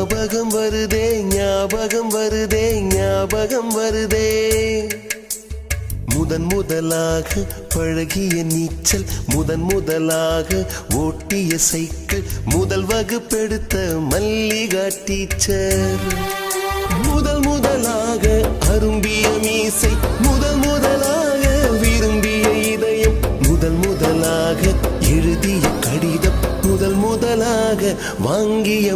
ஞாபகம் வருதே ஞாபகம் வருதே ஞாபகம் வருதே முதலாக பழகிய நீச்சல் முதலாக ஓட்டிய சைக்கிள் முதல் வகுப்பெடுத்த மல்லிகா டீச்சர் முதலாக அரும்பிய மீசை முதலாக விரும்பிய இதயம் முதலாக எழுதிய கடிதம் முதலாக வாங்கிய